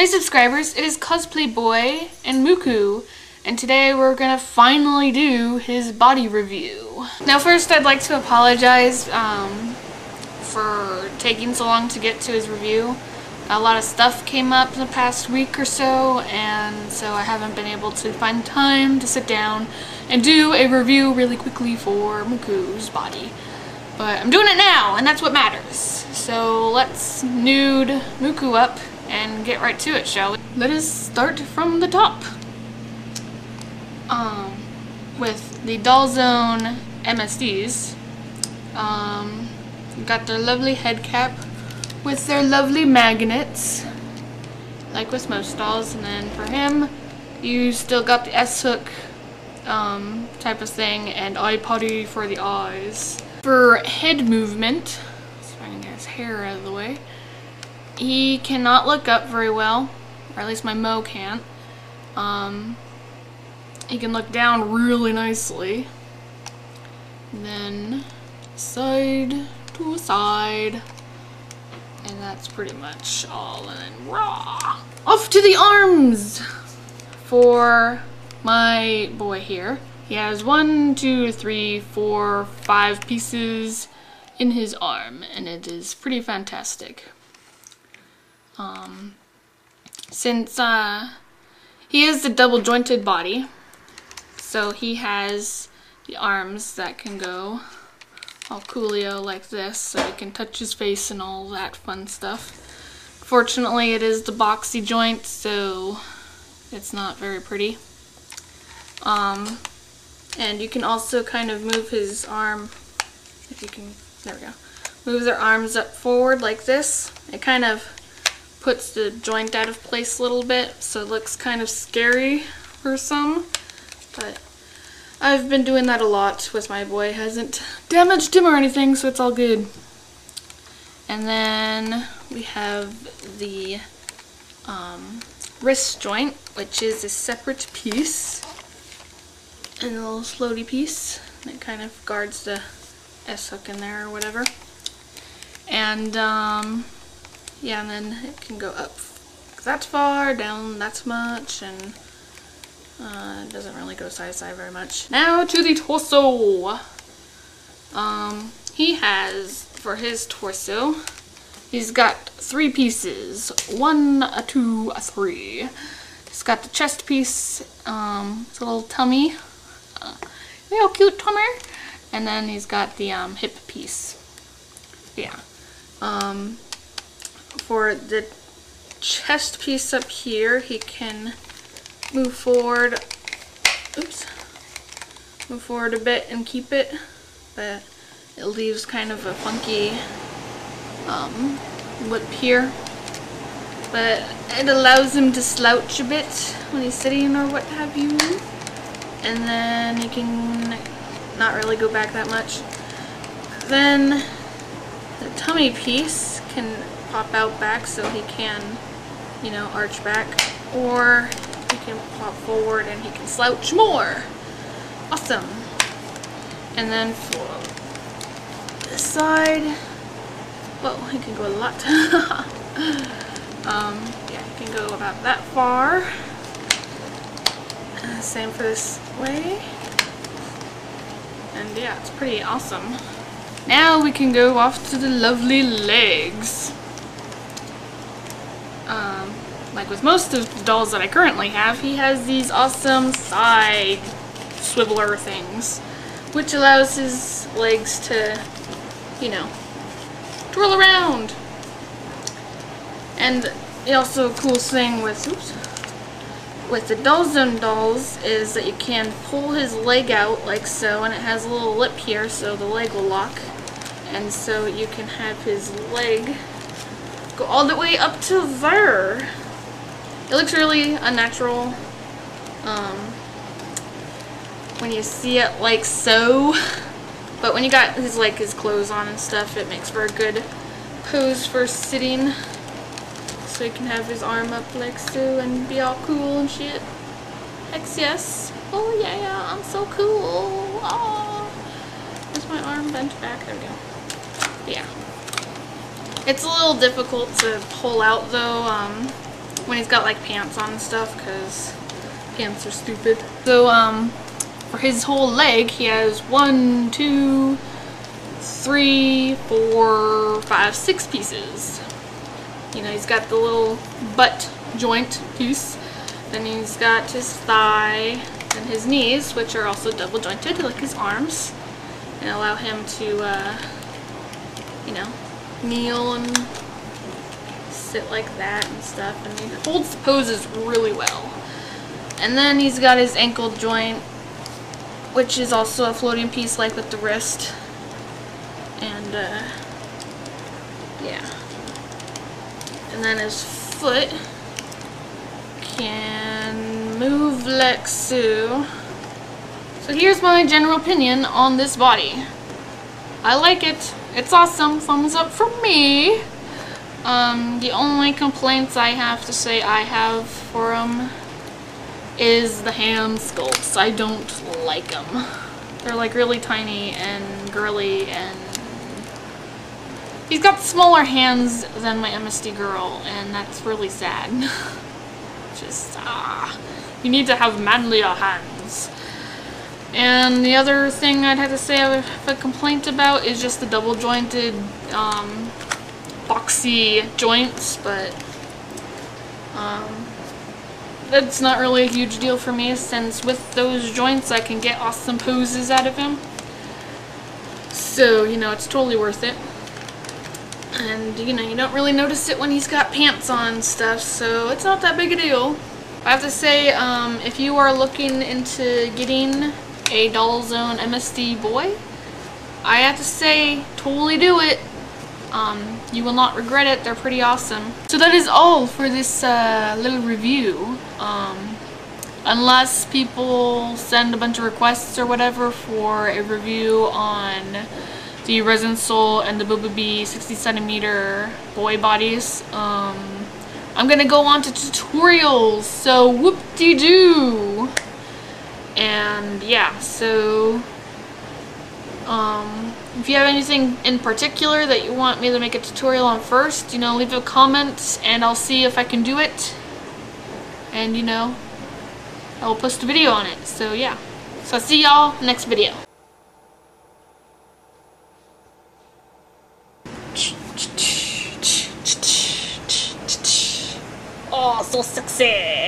Hey subscribers, it is Cosplay Boy and Muku, and today we're gonna finally do his body review. Now first I'd like to apologize for taking so long to get to his review. A lot of stuff came up in the past week or so, and so I haven't been able to find time to sit down and do a review really quickly for Muku's body. But I'm doing it now, and that's what matters. So let's nude Muku up and get right to it, shall we? Let us start from the top. With the Doll Zone MSDs, got their lovely head cap with their lovely magnets, like with most dolls. And then for him, you still got the S-hook type of thing and eye potty for the eyes. For head movement, let's try and get his hair out of the way. He cannot look up very well, or at least my Mo can't. He can look down really nicely. And then side to side. And that's pretty much all. And then raw. Off to the arms! For my boy here. He has 1, 2, 3, 4, 5 pieces in his arm, and it is pretty fantastic. Since he is the double jointed body, so he has the arms that can go all coolio like this, so he can touch his face and all that fun stuff. Fortunately, it is the boxy joint, so it's not very pretty. And you can also kind of move his arm, if you can, there we go, move their arms up forward like this. It kind of puts the joint out of place a little bit, so it looks kind of scary for some, but I've been doing that a lot with my boy. It hasn't damaged him or anything, so it's all good. And then we have the wrist joint, which is a separate piece, and a little floaty piece. It kind of guards the S-hook in there or whatever. And yeah, and then it can go up that far, down that much, and it doesn't really go side to side very much. Now to the torso. He has, for his torso, he's got 3 pieces. 1, 2, 3. He's got the chest piece, it's a little tummy, real cute tummy, and then he's got the hip piece. Yeah. For the chest piece up here, he can move forward, move forward a bit and keep it, but it leaves kind of a funky lip here. But it allows him to slouch a bit when he's sitting or what have you. And then he can not really go back that much. Then the tummy piece can pop out back, so he can, you know, arch back, or he can pop forward and he can slouch more. Awesome. And then for this side, well, he can go a lot. Yeah, he can go about that far. Same for this way. And yeah, it's pretty awesome. Now we can go off to the lovely legs. Like with most of the dolls that I currently have, he has these awesome side swiveler things, which allows his legs to, you know, twirl around. And also a cool thing with, with the Doll Zone dolls is that you can pull his leg out like so, and it has a little lip here so the leg will lock. And so you can have his leg go all the way up to there. It looks really unnatural when you see it like so, but when you got his clothes on and stuff, it makes for a good pose for sitting. So you can have his arm up like so and be all cool and shit. Heck yes. Oh yeah, I'm so cool. Oh, is my arm bent back? There we go. Yeah. It's a little difficult to pull out though, when he's got like pants on and stuff, because pants are stupid. So for his whole leg, he has 1, 2, 3, 4, 5, 6 pieces. You know, he's got the little butt joint piece, then he's got his thigh and his knees, which are also double jointed like his arms, and allow him to you know, kneel and sit like that and stuff, and he holds the poses really well. And then he's got his ankle joint, which is also a floating piece like with the wrist, and yeah. And then his foot can move like so. So here's my general opinion on this body. I like it. It's awesome. Thumbs up from me. The only complaints I have to say I have for him is the hand sculpts. I don't like them. They're like really tiny and girly, and he's got smaller hands than my MSD girl, and that's really sad. Just, you need to have manlier hands. And the other thing I'd have to say I have a complaint about is just the double jointed, boxy joints, but that's not really a huge deal for me, since with those joints I can get awesome poses out of him. So, you know, it's totally worth it. And, you know, you don't really notice it when he's got pants on and stuff, so it's not that big a deal. I have to say, if you are looking into getting a Doll Zone MSD boy, I have to say, totally do it. You will not regret it. They're pretty awesome. So that is all for this little review. Unless people send a bunch of requests or whatever for a review on the Resin Soul and the Boba Bee 60cm boy bodies, I'm gonna go on to tutorials, so whoop-de-doo! And yeah, so if you have anything in particular that you want me to make a tutorial on first, you know, leave a comment and I'll see if I can do it. And, you know, I will post a video on it. So yeah. So I'll see y'all next video. Oh, so sexy!